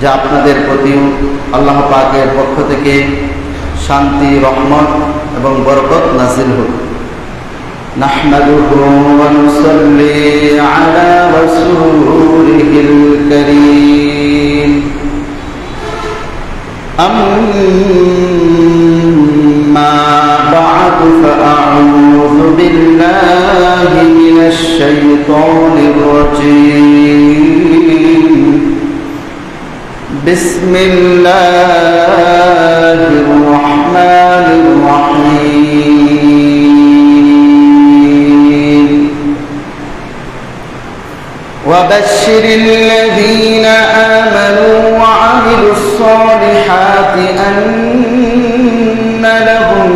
যে আপনাদের প্রতি আল্লাহ পাকের পক্ষ থেকে শান্তি, রহমত এবং বরকত নাযিল হোক। নাহমাদুহু ওয়া নুসাল্লি আলা রাসূলিহিল কারীম। আম্মা বা'দু ফাআউযু বিল্লাহি মিনাশ শাইতানির রাজীম। বিসমিল্লাহির রহমানির রহিম। وبشر الذين آمنوا وعملوا الصالحات أن لهم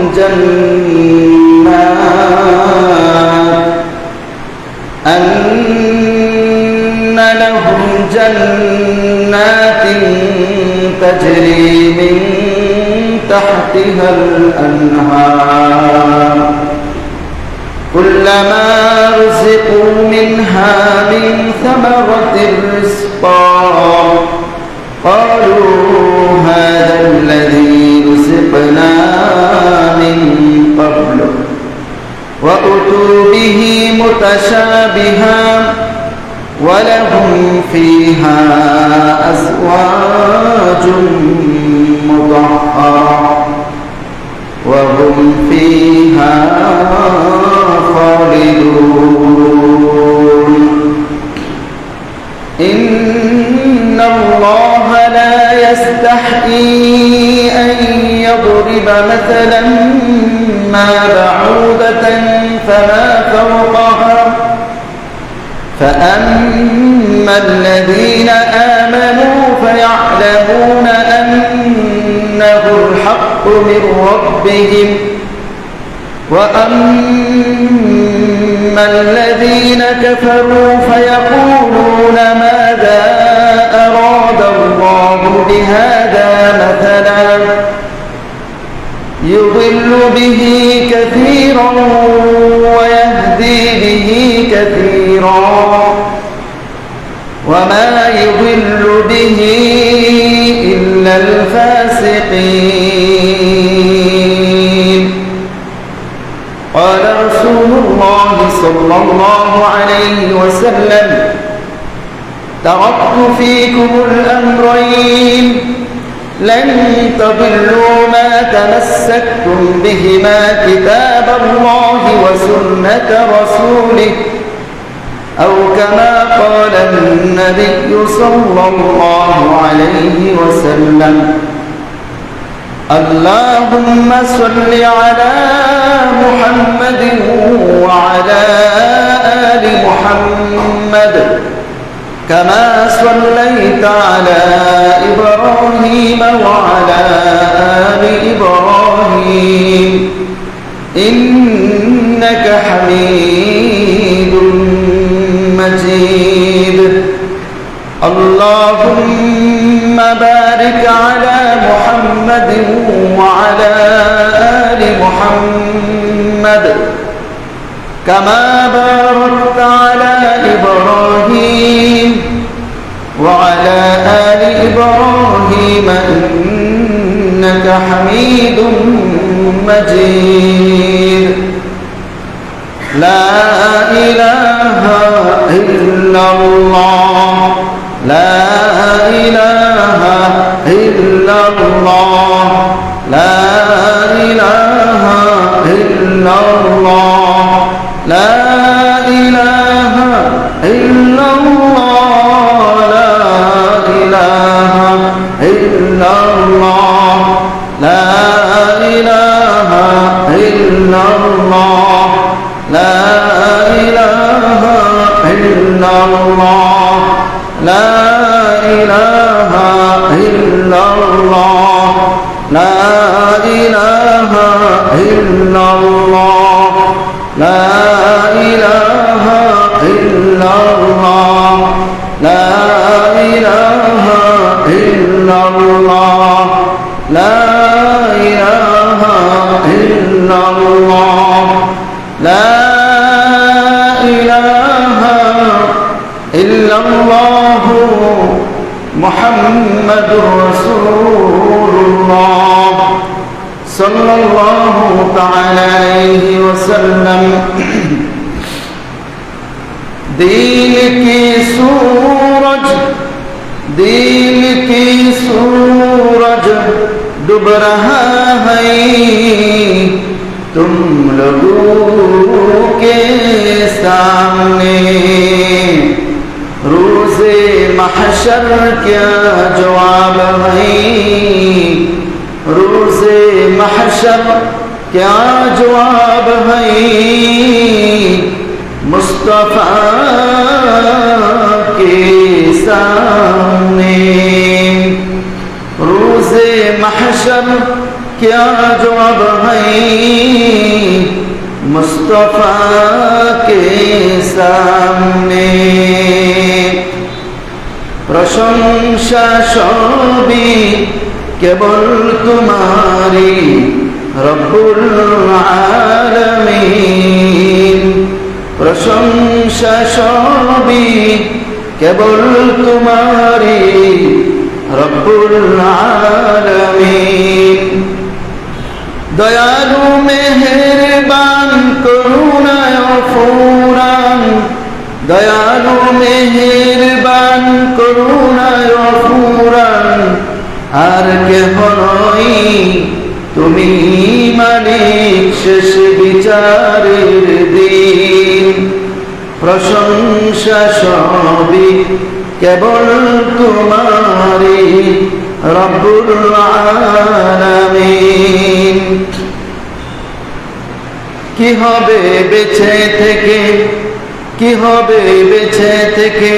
جنات تجري من تحتها الأنهار كلما رزقوا منها من ثمرة رزقا قالوا هذا الذي رزقنا من قبل وأتوا به متشابها ولهم فيها أزواج مطهرة وهم فيها خالدون إن الله لا يستحيي أن يضرب مثلا ما بعوضة فما فوقها فأما الذين آمنوا فيعلمون أنه الحق من ربهم وأما الذين كفروا فيقولون ماذا أراد الله بهذا مثلا يضل به كثيرا ويهدي به كثيرا وما يضل به إلا الفاسقين. قال رسول الله صلى الله عليه وسلم تركت فيكم الأمرين لن تضلوا ما تمسكتم بهما كتاب الله وسنة رسوله أو كما قال النبي صلى الله عليه وسلم. اللهم صل على محمد وعلى آل محمد كما صليت على إبراهيم وعلى آل إبراهيم إنك حميد مجيد. اللهم بارك على محمد وعلى آل محمد كما باركت على إبراهيم وعلى آل إبراهيم إنك حميد مجيد. لا إله إلا الله لا إله إلا الله لا إله إلا الله لا إله إلا الله لا إله إلا الله لا إله إلا الله لا إله إلا الله لا إله إلا الله لا إله إلا الله لا إله إلا الله لا إله إلا الله لا إله إلا الله لا إله إلا الله মুহাম্মাদুর রাসূলুল্লাহ সাল্লাল্লাহু তাআলা আলাইহি ওয়াসাল্লাম। दीन की सूरज डूब रहा है तुम लोगों के सामने, रोज़े महशर क्या जवाब है, रोज़े महशर क्या जवाब है, मुस्तफा के सामने, रोज़े महशर क्या जवाब है, मुस्तफा के सामने। प्रशंसा सभी केवल तुम्हारी रब्बुल आलमीन, प्रशंसा सभी केवल तुम्हारी रब्बुल आलमीन। दयालु मेहरबान करुणा ফুরান, দয়ালু মেহেরবান করুণা ফুরান, আর কেহ নই তুমি মালিক শেষ বিচারের দিন। প্রশংসা সবই কেবল তোমারি রব্বুল আলামিন। কি হবে বেঁচে থেকে, কি হবে বেঁচে থেকে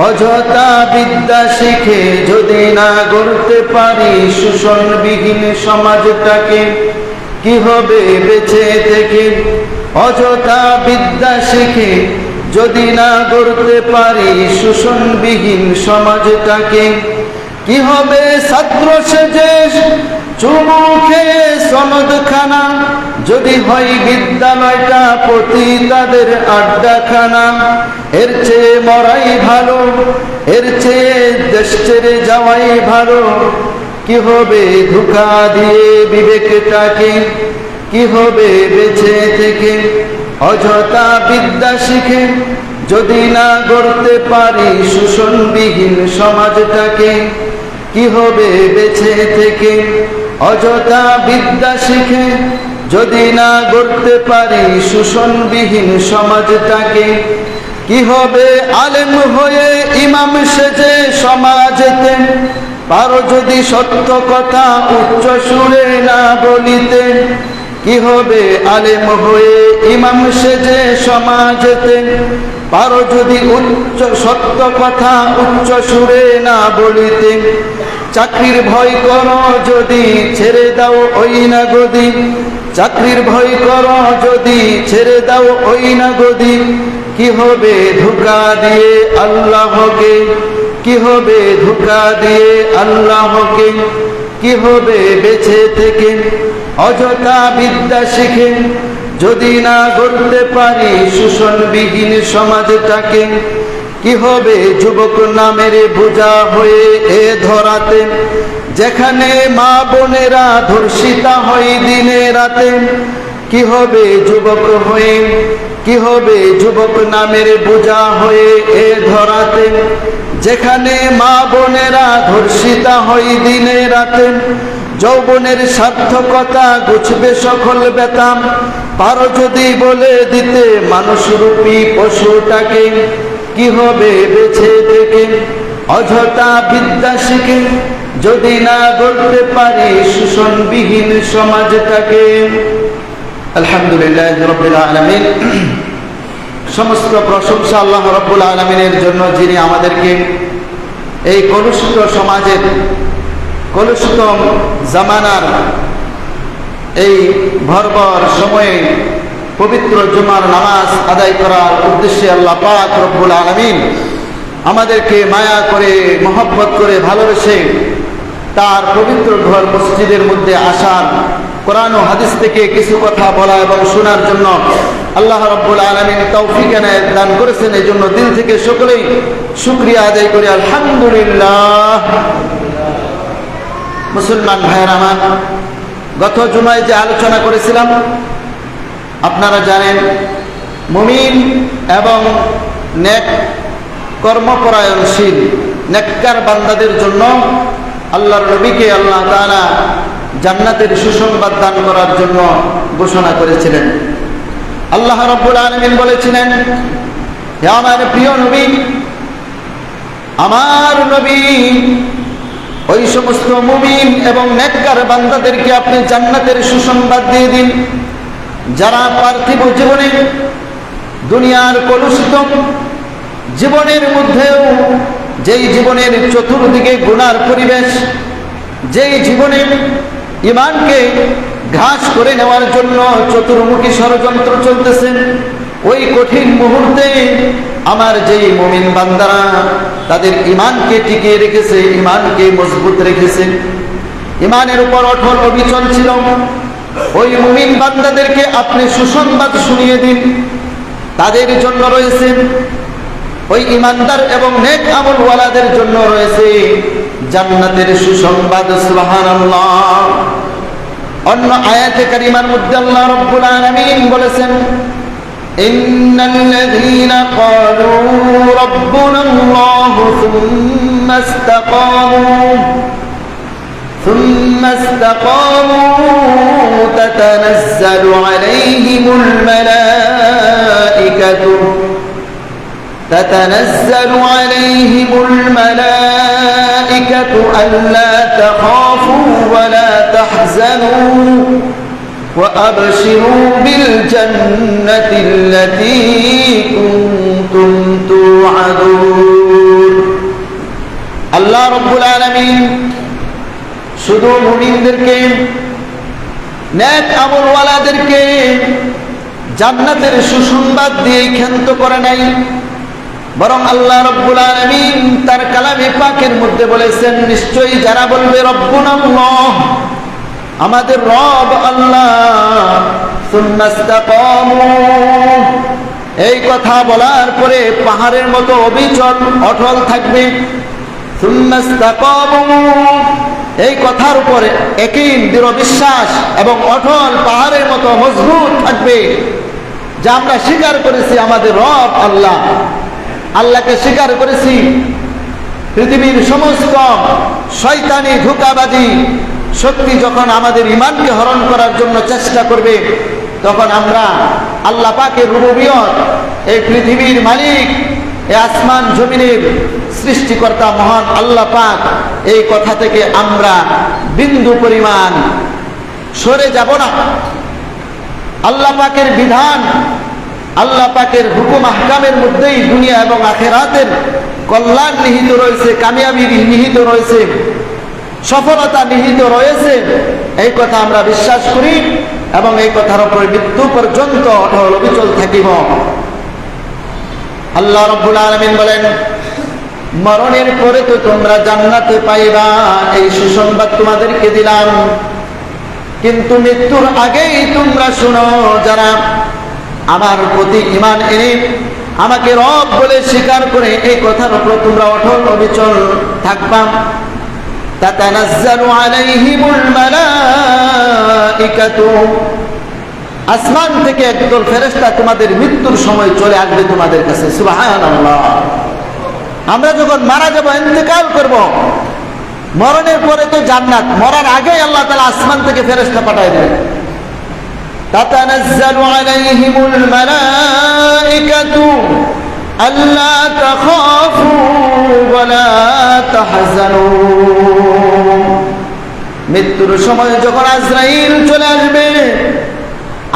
অযথা বিদ্যা শিখে যদি না গড়তে পারি শোষণবিহীন সমাজটাকে। কি হবে বেঁচে থেকে অযথা বিদ্যা শিখে যদি না গড়তে পারি শোষণবিহীন সমাজটাকে। কি হবে ছাত্র সেজে চুমু খেয়ে সনদখানা যদি হয় বিদ্যালয়টা পতিতাদের আড্ডাখানা। এর চেয়ে মরাই ভালো, এর চেয়ে দেশ ছেড়ে যাওয়াই ভালো। কি হবে ধোঁকা দিয়ে বিবেকটাকে, কি হবে বেঁচে থেকে অযথা বিদ্যা শিখে যদি না গড়তে পারি শোষণবিহীন সমাজটাকে। কি হবে বেঁচে থেকে অযথা বিদ্যা শিখে যদি না গড়তে পারি শোষণবিহীন সমাজটাকে। কি হবে আলেম হয়ে ইমাম সেজে সমাজেতে পারো যদি সত্য কথা উচ্চ সুরে না বলিতে। কি হবে আলেম হয়ে ইমাম সেজে সমাজেতে পারো যদি সত্য কথা উচ্চ সুরে না বলিতে। চাকরির ভয় করো যদি ছেড়ে দাও ওই না গদি, চাকরির ভয় করো যদি ছেড়ে দাও ওই না গদি। কি হবে ধোঁকা দিয়ে আল্লাহকে, কি হবে ধোঁকা দিয়ে আল্লাহকে। কি হবে বেঁচে থেকে অযথা বিদ্যা শিখে যদি না গড়তে পারি শোষণবিহীন সমাজটাকে। কি হবে যুবক নামের বোঝা হয়ে এ ধরাতে যেখানে মা বোনেরা ধর্ষিতা হয় দিনে রাতে। কি হবে যুবক হয়ে, কি হবে যুবক নামের বোঝা হয়ে এ ধরাতে যেখানে মা বোনেরা ধর্ষিতা হয় দিনে রাতে। যৌবনের সার্থকতা গুছবে সকল বেতাম পারো যদি বলে দিতে মানুষরূপী পশুটাকে। কি হবে বেঁচে থেকে অযথা বিদ্যা শিখে যদি না গড়তে পারি শোষণবিহীন সমাজটাকে। আলহামদুলিল্লাহ রাব্বিল আলামিন। সমস্ত প্রশংসা আল্লাহ রাব্বুল আলামিনের জন্য, যিনি আমাদেরকে এই কলুষিত সমাজের, কলুষিত জামানার এই ভরভর সময়ে পবিত্র জুমার নামাজ আদায় করার উদ্দেশ্যে আল্লাহ পাক রব্বুল আলামিন আমাদেরকে মায়া করে, মহব্বত করে, ভালোবেসে তার পবিত্র ঘর মসজিদের মধ্যে আসার, কোরআন ও হাদিস থেকে কিছু কথা বলা এবং শোনার জন্য আল্লাহ রাব্বুল আলামিন তৌফিক এনায়েত দান করেছেন। এই জন্য দিল থেকে সকলেই শুকরিয়া আদায় করি আলহামদুলিল্লাহ। মুসলমান ভাইয়েরা আমার, গত জুমায় যে আলোচনা করেছিলাম আপনারা জানেন, মুমিন এবং নেক কর্মপরায়ণশীল নেককার বান্দাদের জন্য আল্লাহর নবীকে আল্লাহ তাআলা জান্নাতের সুসংবাদ দান করার জন্য ঘোষণা করেছিলেন। আল্লাহ রাব্বুল আলামিন বলেছিলেন, হে আমার প্রিয় নবী, আমার নবী ওই সমস্ত মুমিন এবং নেককার বান্দাদেরকে আপনি জান্নাতের সুসংবাদ দিয়ে দিন, যারা পার্থিব জীবনে দুনিয়ার কলুষিত জীবনের মধ্যেও, যেই জীবনের চতুর্দিকে গুনার পরিবেশ, যেই জীবনে ঈমানকে ঘাস করে নেওয়ার জন্য চতুর্মুখী ষড়যন্ত্র চলতেছে, ওই কঠিন মুহূর্তে আমার যেই মুমিন বান্দারা তাদের ঈমানকে টিকিয়ে রেখেছে, ঈমানকে মজবুত রেখেছে, ঈমানের উপর অটল অবিচল ছিল, ওই মুমিন বান্দাদেরকে আপনি সুসংবাদ শুনিয়ে দিন। তাদের জন্য রয়েছে, ওই ঈমানদার এবং নেক আমলওয়ালাদের জন্য রয়েছে জান্নাতের সুসংবাদ। সুবহানাল্লাহ। অন্য আয়াতে কারিমার মধ্যে আল্লাহ রাব্বুল আলামিন বলেছেন, ইন্নাল্লাযীনা ক্বালু রাব্বুনাল্লাহু সুম্মা ইসতাকামু তাতানাজ্জালু আলাইহিমুল মালাঈকাতু আল্লা তাখাফু ওয়া লা তাহজানু وأبشروا بالجنة التي كنتم توعدون। আল্লাহ রাব্বুল আলামিন শুধু মুমিনদেরকে, নেক আমলওয়ালাদেরকে জান্নাতের সুসংবাদ দিয়ে ক্ষান্ত করে নাই, বরং আল্লাহ রাব্বুল আলামিন তার কালামে পাকের মধ্যে বলেছেন, নিশ্চয়ই যারা বলবে রব্বুনাল্লাহ, আমাদের রব আল্লাহ, সুম্মা ইসতাকামু, এই কথা বলার পরে পাহাড়ের মতো অবিচল অটল থাকবে, সুম্মা ইসতাকামু, এই কথার উপরে একই দৃঢ় বিশ্বাস এবং অটল পাহাড়ের মতো মজবুত থাকবে, যা আমরা স্বীকার করেছি আমাদের রব আল্লাহ, আল্লাহকে স্বীকার করেছি। পৃথিবীর সমস্ত শয়তানি ধোঁকাবাজি শক্তি যখন আমাদের ঈমানকে হরণ করার জন্য চেষ্টা করবে, তখন আমরা আল্লাহ পাকের রুবুবিয়ত, এই পৃথিবীর মালিক, এই আসমান জমিনের সৃষ্টিকর্তা মহান আল্লাহ পাক, এই কথা থেকে আমরা বিন্দু পরিমাণ সরে যাব না। আল্লাহ পাকের বিধান, আল্লাহ পাকের হুকুম আহকামের মধ্যেই দুনিয়া এবং আখিরাতের কল্যাণ নিহিত রয়েছে, কামিয়াবি নিহিত রয়েছে, সফলতা নিহিত রয়েছে, এই কথা আমরা বিশ্বাস করি এবং এই কথার উপর মৃত্যু পর্যন্ত অটল অবিচল থাকিব। আল্লাহ রাব্বুল আলামিন বলেন, মরণের পরে তো তোমরা জান্নাতে পাইবা, এই সুসংবাদ তোমাদেরকে দিলাম, কিন্তু মৃত্যুর আগেই তোমরা শুনো, যারা আমার প্রতি ঈমান এনে আমাকে রব বলে স্বীকার করে এই কথার উপর তোমরা অটল অবিচল থাকবা, তাতানাজ্জালু আলাইহিমুল মালাঈকাতু, আসমান থেকে একদল ফেরেশতা তোমাদের মৃত্যুর সময় চলে আসবে তোমাদের কাছে। সুবহানাল্লাহ। আমরা যখন মারা যাব, ইন্তেকাল করব, মরণের পরে তো জান্নাত, মরার আগে আল্লাহ তাআলা আসমান থেকে ফেরেশতা পাঠিয়ে দেবেন। তাতানাজ্জালু আলাইহিমুল মালাঈকাতু আল্লা তাখাফু ওয়া লা তাহজানু। মৃত্যুর সময় যখন আজরাইল চলে আসবে,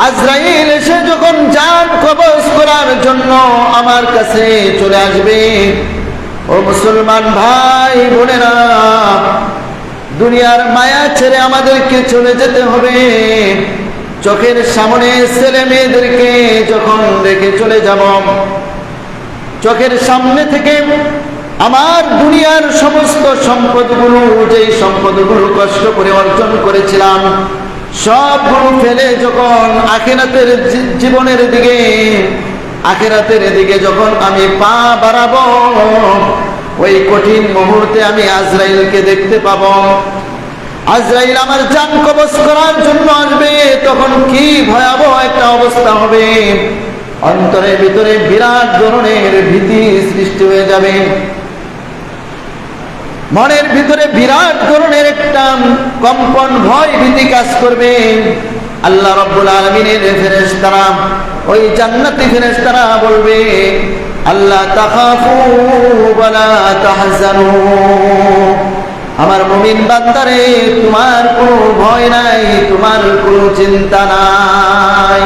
আজরাইল এসে যখন জান কবজ করার জন্য আমার কাছে চলে আসবে, ও মুসলমান ভাই বোনেরা, দুনিয়ার মায়া ছেড়ে আমাদেরকে চলে যেতে হবে। চোখের সামনে ছেলে মেয়েদেরকে যখন রেখে চলে যাব, চোখের সামনে থেকে আমার দুনিয়ার সমস্ত সম্পদগুলো, যেই সম্পদগুলো কষ্ট করে অর্জন করেছিলাম, সবগুলো ফেলে যখন আখিরাতের জীবনের দিকে, আখিরাতের দিকে যখন আমি পা বাড়াবো, ওই কঠিন মুহূর্তে আমি আজরাইলকে দেখতে পাবো। আজরাইল আমার জান কবজ করার জন্য আসবে। তখন কি ভয়াবহ একটা অবস্থা হবে, অন্তরের ভিতরে বিরাট ধরনের ভীতি সৃষ্টি হয়ে যাবে, মনের ভিতরে বিরাট ধরনের একটা কম্পন, ভয় ভীতি কাজ করবে। আল্লাহ রাব্বুল আলামিনের ফেরেশতারা, ওই জান্নাতি ফেরেশতারা বলবে, আল্লাহ তাখাফু ওয়ালা তাহজানু, আমার মুমিন বান্দারে তোমার কোনো ভয় নাই, তোমার কোনো চিন্তা নাই,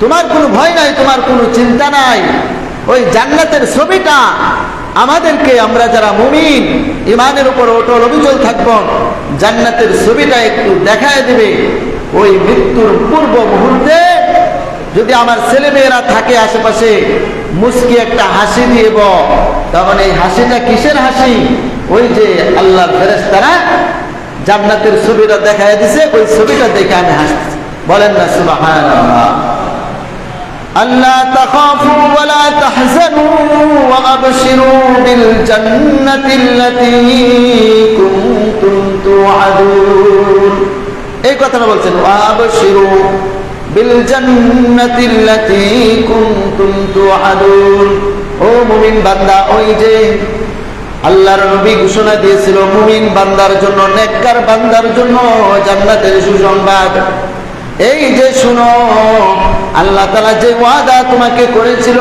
তোমার কোনো ভয় নাই, তোমার কোনো চিন্তা নাই। ওই জান্নাতের ছবিটা আমাদেরকে, আমরা যারা মুমিন ঈমানের উপর অটল অবিচল থাকব, জান্নাতের ছবিটা একটু দেখায় দিবে। ওই মৃত্যুর পূর্ব মুহূর্তে যদি আমার ছেলেমেয়েরা থাকে আশেপাশে, মুস্কি একটা হাসি দিব, তখন এই হাসিটা কিসের হাসি? ওই যে আল্লাহর ফেরেশতারা জান্নাতের ছবিটা দেখায় দিছে, ওই ছবিটা দেখে আমি হাসতেছি। বলেন না সুবহানাল্লাহ। আল্লাহ তাখাফু ওয়ালা তাহজানু ওয়া আবশিরু বিল জান্নাতিল্লাতী কুনতুম তুআদুন, এই কথাটা বলছেন, ওয়া আবশিরু বিল জান্নাতিল্লাতী কুনতুম তুআদুন। ও মুমিন বান্দা, ওই যে আল্লাহর নবী ঘোষণা দিয়েছিল মুমিন বান্দার জন্য, নেককার বান্দার জন্য জান্নাতের সুসংবাদ। এই যে শুনো, আল্লাহ তাআলা যে ওয়াদা তোমাকে করেছিল,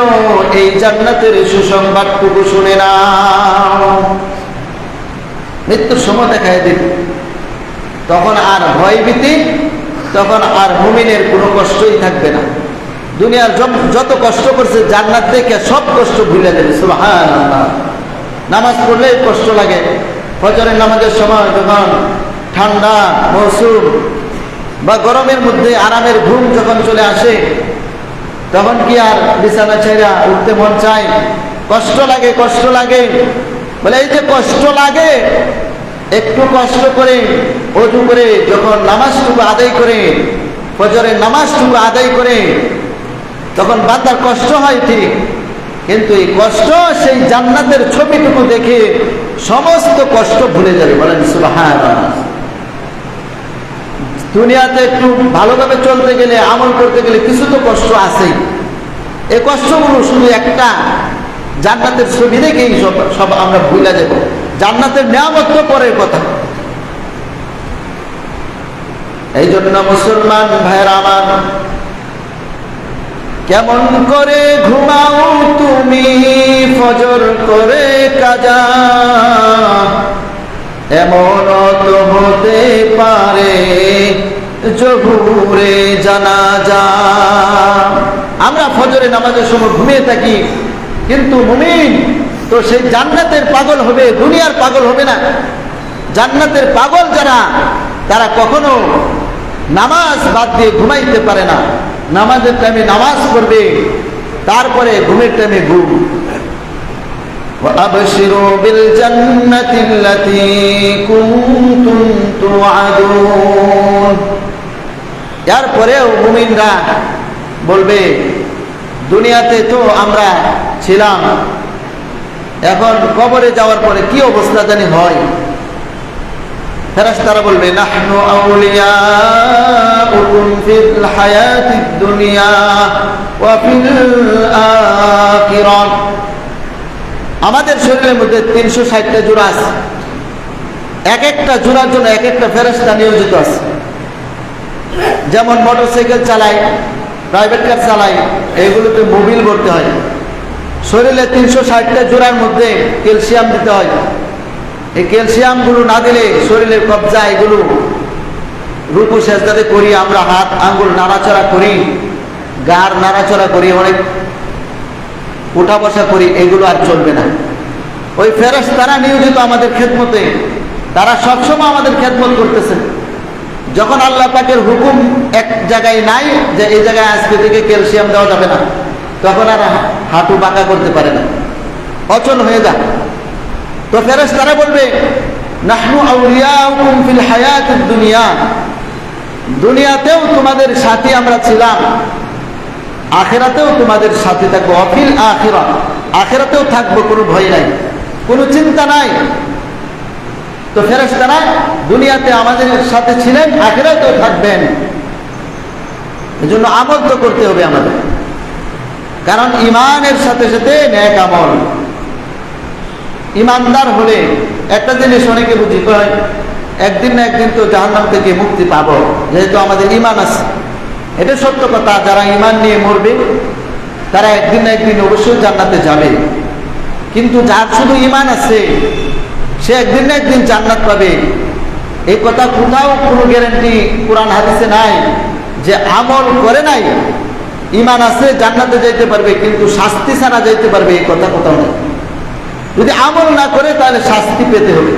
এই জান্নাতের সুসংবাদটুকু শুনে নাও। মৃত্যুর সময় দেখায় দিবে, তখন আর ভয়ভীতি, তখন আর মুমিনের কোনো কষ্টই থাকবে না। দুনিয়ার যত কষ্ট করছে, জান্নাত দেখে সব কষ্ট ভুলে দেবে। সুবহানাল্লাহ। নামাজ পড়লে কষ্ট লাগে, ফজরের নামাজের সময় যখন ঠান্ডা মৌসুম বা গরমের মধ্যে আরামের ঘুম যখন চলে আসে, তখন কি আর বিছানা ছেড়ে উঠতে মন চায়? কষ্ট লাগে, কষ্ট লাগে। বলে এই যে কষ্ট লাগে, একটু কষ্ট করে ওযু করে যখন নামাজটুকু আদায় করে, ফজরের নামাজটুকু আদায় করে, তখন বান্দার কষ্ট হয় ঠিক, কিন্তু এই কষ্ট সেই জান্নাতের ছবিটুকু দেখে সমস্ত কষ্ট ভুলে যাবে। বলেন সুবহানাল্লাহ। দুনিয়াতে একটু ভালোভাবে চলতে গেলে, আমল করতে গেলে কিছু তো কষ্ট আছেই। এই কষ্টগুলো শুধু একটা জান্নাতের ছবি দেখেই সব আমরা ভুলে যাব। জান্নাতের নিয়ামত তো পরের কথা। এই জন্য মুসলমান ভাইরা আমার, কেমন করে ঘুমাও তুমি ফজর করে কাজা, এমন তো হতে পারে জহুরে জানাজা। আমরা ফজরে নামাজের সময় ঘুমিয়ে থাকি, কিন্তু মুমিন তো সেই জান্নাতের পাগল হবে, দুনিয়ার পাগল হবে না। জান্নাতের পাগল যারা, তারা কখনো নামাজ বাদ দিয়ে ঘুমাইতে পারে না। নামাজের টাইমে নামাজ পড়বে, তারপরে ঘুমের টাইমে ঘুম। وَأَبْشِرُوا بِالْجَنَّةِ الَّتِي كُنتُمْ تُوعَدُونَ। এরপরেও মুমিনরা বলবে, দুনিয়াতে তো আমরা ছিলাম, এখন কবরে যাওয়ার পরে কি অবস্থা জানি হয়। ফেরেশতারা বলবে, নাহনু আউলিয়াউকুম ফিল হায়াতিদ দুনিয়া ওয়া ফিল আখিরাহ। আমাদের শরীরের মধ্যে 360টা জোড়া আছে, এক একটা জোড়ার জন্য এক একটা ফেরেশতা নিয়োজিত আছে। যেমন মোটরসাইকেল চালাই, প্রাইভেট কার চালাই, এইগুলোতে মোবিল ভরতে হয়। শরীরে 360টা জোড়ার মধ্যে ক্যালসিয়াম দিতে হয়। এই ক্যালসিয়ামগুলো না দিলে শরীরের কবজা, এগুলো রুকু সেজদাতে করি আমরা, হাত আঙ্গুল নাড়াচড়া করি, গাড় নাড়াচড়া করি, অনেক উঠা বসা করি, এগুলো আর চলবে না। ওই ফেরেশতারা নিয়োজিত আমাদের খেদমতে, তারা সবসময় আমাদের খেদমত করতেছে। যখন আল্লাহ পাকের হুকুম এক জায়গায় নাই যে এই জায়গায় আজকে থেকে ক্যালসিয়াম দেওয়া যাবে না, তখন আর হাঁটু বাঁকা করতে পারে না, অচল হয়ে যায়। তো ফেরেশতারা বলবে, নাহনু আউলিয়াউকুম ফিল হায়াতিদ দুনিয়া, দুনিয়াতেও তোমাদের সাথে আমরা ছিলাম, আখিরাতেও তোমাদের সাথে থাকবো। অফিল আখিরা, আখিরাতেও থাকবো, কোনো ভয় নাই, কোনো চিন্তা নাই। তো ফেরেশতারা দুনিয়াতে আমাদের সাথে ছিলেন, আখিরাতেও থাকবেন। এজন্য আমল তো করতে হবে আমাদের, কারণ ইমানের সাথে সাথে নেক আমল। ইমানদার হলে একটা জিনিস অনেকে বুঝি, একদিন না একদিন তো জাহান্নাম থেকে মুক্তি পাবো, যেহেতু আমাদের ইমান আছে। এটা সত্য কথা, যারা ইমান নিয়ে মরবে তারা একদিন না একদিন অবশ্যই জান্নাতে যাবে। কিন্তু যার শুধু ইমান আছে সে একদিন না একদিন জান্নাত পাবে, এই কথা কোথাও কোনো গ্যারান্টি কোরআন হাদিসে নাই যে আমল করে নাই ইমান আছে জান্নাতে যাইতে পারবে, কিন্তু শাস্তি ছাড়া যাইতে পারবে, এই কথা কোথাও নেই। যদি আমল না করে তাহলে শাস্তি পেতে হবে।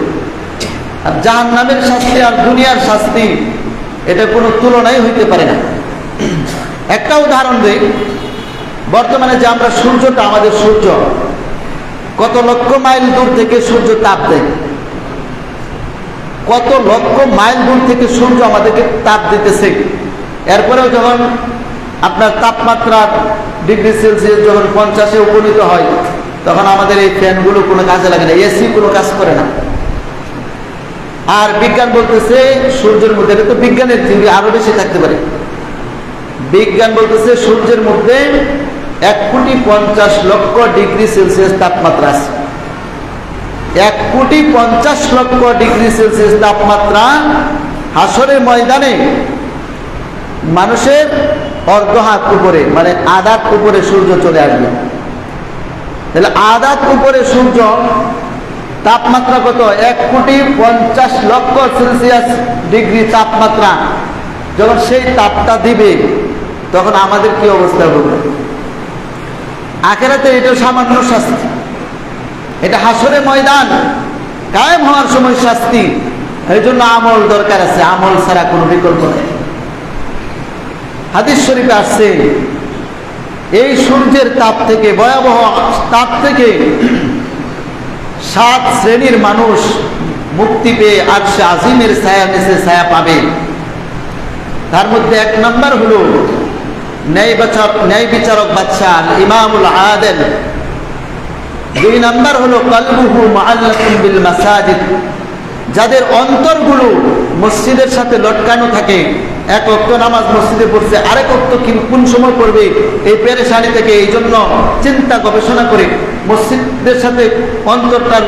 আর জাহান্নামের শাস্তি আর দুনিয়ার শাস্তি এটা কোনো তুলনাই হইতে পারে না। একটা উদাহরণ দিই, বর্তমানে যে আমরা সূর্যটা, আমাদের সূর্য কত লক্ষ মাইল দূর থেকে সূর্য তাপ দেয়, কত লক্ষ মাইল দূর থেকে সূর্য আমাদেরকে তাপ দিতেছে। এরপরেও যখন আপনার তাপমাত্রা ডিগ্রি সেলসিয়াস যখন 50-এ উপনীত হয়, তখন আমাদের এই ফ্যানগুলো কোনো কাজে লাগে না, এসি কোনো কাজ করে না। আর বিজ্ঞান বলতেছে সূর্যের মধ্যে, এটা তো বিজ্ঞানের থিওরি, আরো বেশি থাকতে পারে। বিজ্ঞান বলতেছে সূর্যের মধ্যে 1,50,00,000 ডিগ্রি সেলসিয়াস তাপমাত্রা আছে। 1,50,00,000 ডিগ্রি সেলসিয়াস তাপমাত্রা হাসরের ময়দানে মানুষের অর্ধ হাত উপরে, মানে আধাত উপরে সূর্য চলে আসবে। তাহলে আধাত উপরে সূর্য তাপমাত্রা কত? 1,50,00,000 সেলসিয়াস ডিগ্রি তাপমাত্রা। যখন সেই তাপটা দিবে তখন আমাদের কি অবস্থা হবে? আখিরাতে এটা সামান্য শাস্তি, এটা হাসরে ময়দান কায়েম হওয়ার সময় শাস্তি। এই জন্য আমল দরকার আছে, আমল ছাড়া কোনো বিকল্প নেই। হাদিস শরীফে আসছে এই সূর্যের তাপ থেকে, ভয়াবহ তাপ থেকে 7 শ্রেণীর মানুষ মুক্তি পেয়ে আরশে আজিমের ছায়া নিচে ছায়া পাবে। তার মধ্যে 1 নম্বর হলো ন্যায় বিচারক বাদশাহ ইমামুল আদেল। 2 নম্বর হলো কলবুহু মুআল্লাকুন বিল মাসাজিদ, যাদের অন্তরগুলো মসজিদের সাথে লটকানো থাকে। 1 ওয়াক্ত নামাজ মসজিদে পড়ছে, আরেক ওয়াক্ত কোন সময় পড়বে এই পেরেশানি থেকে, এই জন্য চিন্তা গবেষণা করে মসজিদের সাথে অন্তরটা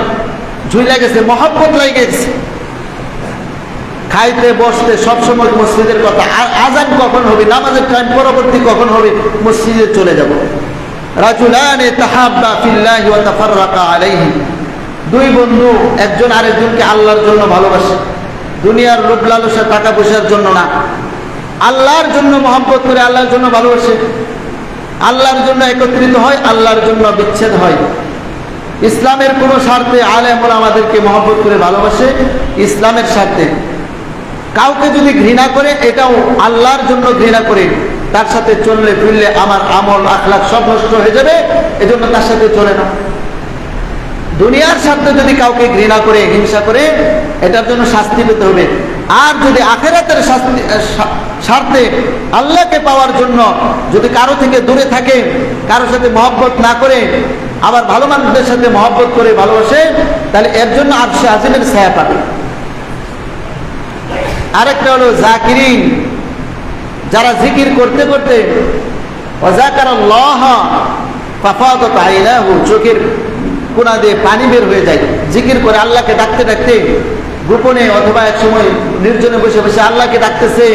ঝুলে গেছে, মহব্বত লেগে গেছে। খাইতে বসতে সবসময় মসজিদের কথা, আর আজান কখন হবে, নামাজের টাইম পরবর্তী কখন হবে, মসজিদে চলে যাব। রাজুলানে তাহাব্বা ফিল্লাহি ওয়া তাফাররাকা আলাইহি, 2 বন্ধু একজন আরেকজনকে আল্লাহর জন্য ভালোবাসে, দুনিয়ার লোভ লালসা টাকা পয়সার জন্য না, আল্লাহর জন্য মহব্বত করে, আল্লাহর জন্য ভালোবাসে, আল্লাহর জন্য একত্রিত হয়, আল্লাহর জন্য বিচ্ছেদ হয়। ইসলামের কোনো স্বার্থে আলেম ওলামাদেরকে মহব্বত করে ভালোবাসে, ইসলামের স্বার্থে। কাউকে যদি ঘৃণা করে, এটাও আল্লাহর জন্য ঘৃণা করে, তার সাথে চললে ফিরলে আমার আমল আখলাক সব নষ্ট হয়ে যাবে, এজন্য তার সাথে চলে না। দুনিয়ার স্বার্থে যদি কাউকে ঘৃণা করে, হিংসা করে, এটার জন্য শাস্তি পেতে হবে। আর যদি আখিরাতের স্বার্থে আল্লাহকে পাওয়ার জন্য যদি কারো থেকে দূরে থাকে, কারোর সাথে মহব্বত না করে, আবার ভালো মানুষদের সাথে মহব্বত করে ভালোবাসে, তাহলে এর জন্য আরশে আজিমের ছায়া পাবে। আরেকটা হলো জাকিরিন, যারা জিকির করতে করতে ওয়াযাকারাল্লাহ ফাফাদাত আইনাহু, চোখের কোনা দিয়ে পানি বের হয়ে যায়, জিকির করে আল্লাহকে ডাকতে ডাকতে, গোপনে অথবা এক সময় নির্জনে বসে বসে আল্লাহকে ডাকতেছে,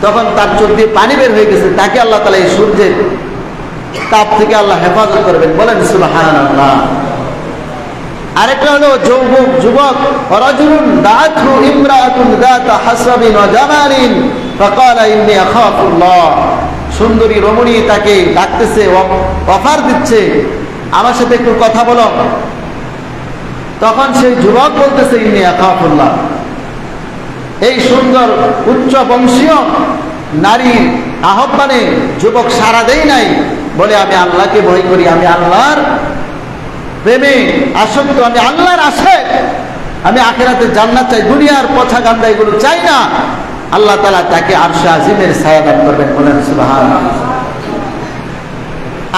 তখন তার চোখ দিয়ে পানি বের হয়ে গেছে, তাকে আল্লাহ তাআলা এই সূর্যের তাপ থেকে আল্লাহ হেফাজত করবেন। বলেন সুবহানাল্লাহ। আরেকটা হলো যুবক, রাজুলুন দাআতহু ইমরাআতুন যাতা হাসাবিন ওয়া জামালিন ফাকালা ইন্নী আখাফুল্লাহ, সুন্দরী রমণী তাকে ডাকতেছে, অফার দিচ্ছে, আমার সাথে একটু কথা বলো। তখন সেই যুবক বলতেছে ইন্নী আখাফুল্লাহ। এই সুন্দর উচ্চ বংশীয় নারীর আহ্বানে যুবক সাড়া দেয় নাই, বলে আমি আল্লাহকে ভয় করি, আমি আল্লাহর প্রেমে আসক্ত, আমি আল্লাহর আশায়, আমি আখিরাতে জান্নাত চাই, দুনিয়ার পথা গান্ধা এগুলো চাই না। আল্লাহ তাআলা তাকে আরশে আজিমের ছায়া দান করবেন, বলেন সুবহানাল্লাহ।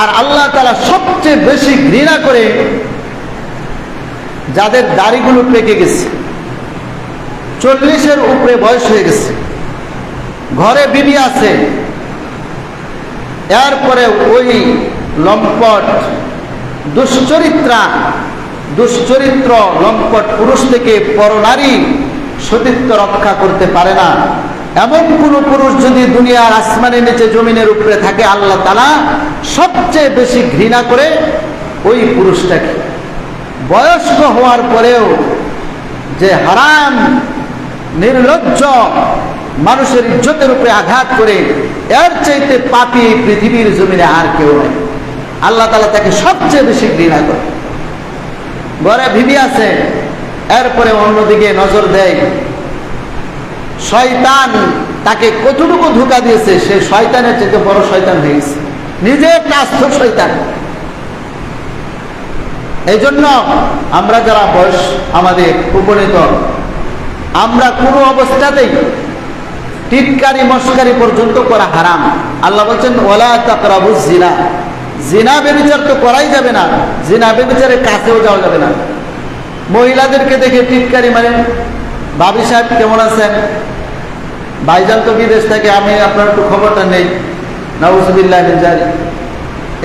আর আল্লাহ তাআলা সবচেয়ে বেশি ঘৃণা করে যাদের দাড়িগুলো পেকে গেছে, 40-এর উপরে বয়স হয়ে গেছে, ঘরে বিবি আছে, এরপরে ওই লম্পট দুশ্চরিত্র লম্পট পুরুষ থেকে পরনারী সতীত্ব রক্ষা করতে পারে না, এমন কোন পুরুষ যদি দুনিয়ার আসমানের নিচে জমিনের উপরে থাকে, আল্লাহ তাআলা সবচেয়ে বেশি ঘৃণা করে ওই পুরুষটাকে। বয়স্ক হওয়ার পরেও যে হারাম নির্লজ্জ মানুষের ইজ্জতের উপরে আঘাত করে, এর চাইতে পাপী পৃথিবীর জমিনে আর কেউ নেই। আল্লাহ তাআলা তাকে সবচেয়ে বেশি ঘৃণা করে। ঘরে বিবি আছে, এরপরে অন্যদিকে নজর দেয়। শয়তান তাকে কতটুকু ধোঁকা দিয়েছে, সে শয়তানের চেয়ে বড় শয়তান হয়ে গেছে, নিজে একটা আস্ত শয়তান। এই জন্য আমরা যারা বয়স আমাদের উপনীত, আমরা কোনো অবস্থাতেই টিটকারি মস্কারি পর্যন্ত করা হারাম। আল্লাহ বলছেন ওয়ালা তাকরাবুজ জিনা, জিনা ব্যভিচার তো করাই যাবে না, জিনা ব্যভিচারের কাছেও যাওয়া যাবে না। মহিলাদেরকে দেখে টিটকারি মানে, ভাবি সাহেব কেমন আছেন, ভাইজান তো বিদেশ থেকে, আমি আপনার একটু খবরটা নেই, নাউজুবিল্লাহ মিন যালিক,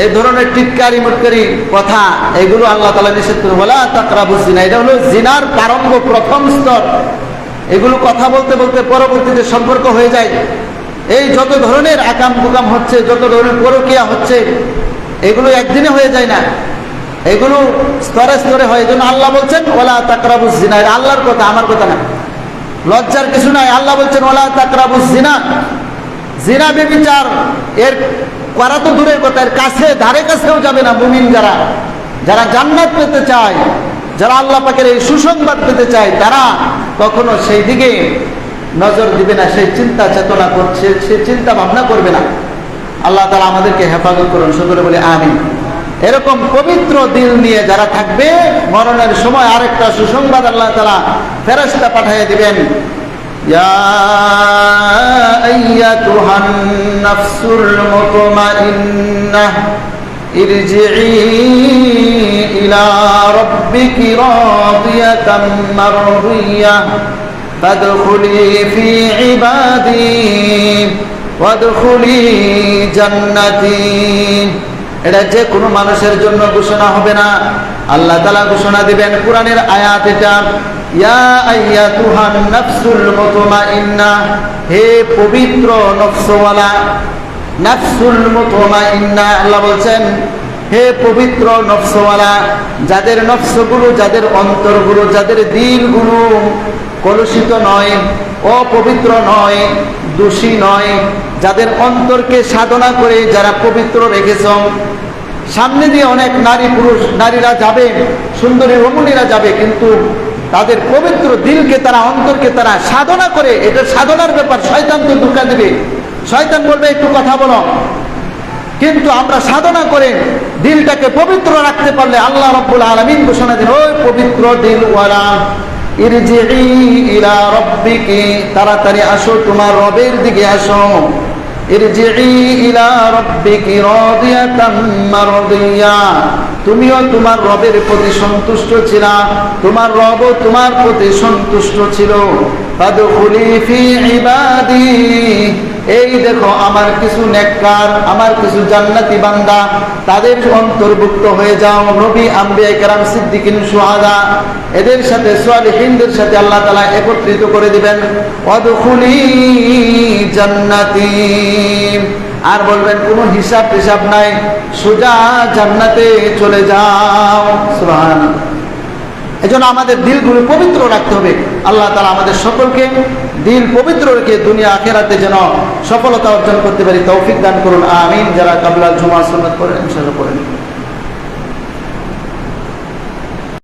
এই ধরনের টিটকারি মুটকারি কথা, এগুলো আল্লাহ তাআলা নিষেধ করে ওয়ালা তাকরাবুজ জিনা। এটা হলো জিনার প্রারম্ভ, প্রথম স্তর। এগুলো কথা বলতে বলতে পরবর্তীতে সম্পর্ক হয়ে যায়। এই যত ধরনের আকাম কুকাম হচ্ছে, যত ধরনের পরকীয়া হচ্ছে, এগুলো একদিনে হয়ে যায় না, এগুলো স্তরে স্তরে হয়। জন্য আল্লাহ বলছেন ওয়ালা তাকরাবুজ জিনা। এটা আল্লাহর কথা, আমার কথা না, লজ্জার কিছু নাই। আল্লাহ বলছেন ওয়ালা তাকরাবুজ জিনা, জিনা ব্যভিচার এর করা তো দূরের কথা, এর কাছে ধারে কাছেও যাবে না। মুমিন যারা জান্নাত পেতে চায়, যারা আল্লাহ পাকের এই সুসংবাদ পেতে চায়, তারা কখনো সেই দিকে নজর দিবে না, সেই চিন্তা চেতনা করছে, সেই চিন্তা ভাবনা করবে না। আল্লাহ তাআলা আমাদেরকে হেফাজত করুন, সকলে বলে আমিন। এরকম পবিত্র দিল নিয়ে যারা থাকবে, মরণের সময় আরেকটা সুসংবাদ আল্লাহ তাআলা ফেরেশতা পাঠিয়ে দিবেন। ইয়া আইয়াতুহান নাফসুল মুতমাইন্নাহ ইরজিই ইলা রাব্বিকি রাদিয়াতাম মারদিয়াহ ফাদখুলি ফি ইবাদি ওয়াদখুলি জান্নাতি। এটা যে কোনো মানুষের জন্য ঘোষণা হবে না, আল্লাহ তাআলা ঘোষণা দিবেন। কোরআনের আয়াত এটা, ইয়া আইয়াতুহান নাফসুল মুতমাইন্নাহ, হে পবিত্র নফসওয়ালা, নাফসুল মুতমাইন্নাহ। আল্লাহ বলছেন হে পবিত্র নফসওয়ালা, যাদের নফসগুলো, যাদের অন্তরগুলো, যাদের দিলগুলো কলুষিত নয়, অপবিত্র নয়, দোষী নয়, যাদের অন্তরকে সাধনা করে যারা পবিত্র রেখেছ। সামনে দিয়ে অনেক নারী পুরুষ নারীরা যাবে, সুন্দরী রমণীরা যাবে, কিন্তু তাদের পবিত্র দিলকে তারা, অন্তরকে তারা সাধনা করে, এটা সাধনার ব্যাপার। শয়তান তো ধোঁকা দেবে, শয়তান বলবে একটু কথা বলো, কিন্তু আমরা সাধনা করে দিলটাকে পবিত্র রাখতে পারলে আল্লাহ রাব্বুল আলামিন ঘোষণা দেন, ওই পবিত্র দিলওয়ালা ইরজিই ইলা রাব্বিকি, তাড়াতাড়ি আসো তোমার রবের দিকে আসো। ইরজিই ইলা রাব্বিকি রাদিয়াতাম মারদিয়া, তুমিও তোমার রবের প্রতি সন্তুষ্ট ছিলা, তোমার রবও তোমার প্রতি সন্তুষ্ট ছিল। ফাদখুলি ফি ইবাদি, এই দেখো আমার কিছু নেককার, আমার কিছু জান্নাতি বান্দা, তাদের অন্তর্ভুক্ত হয়ে যাও। নবী, আম্বিয়া কেরাম, সিদ্দিকিন, শুহাদা, এদের সাথে সালিহিনদের সাথে আল্লাহ তাআলা একত্রিত করে দিবেন। ওয়াদখুলি জান্নাতি, আর বলবেন কোনো হিসাব টিসাব নাই, সোজা জান্নাতে চলে যাও। সুবহানাল্লাহ। এজন্য আমাদের দিলগুলো পবিত্র রাখতে হবে। আল্লাহ তাআলা আমাদের সকলকে দিল পবিত্র রেখে দুনিয়া আখিরাতে যেন সফলতা অর্জন করতে পারি তৌফিক দান করুন, আমিন। যারা কাবলা জুমা সুন্নাত পড়েন ইনশাআল্লাহ পড়েন।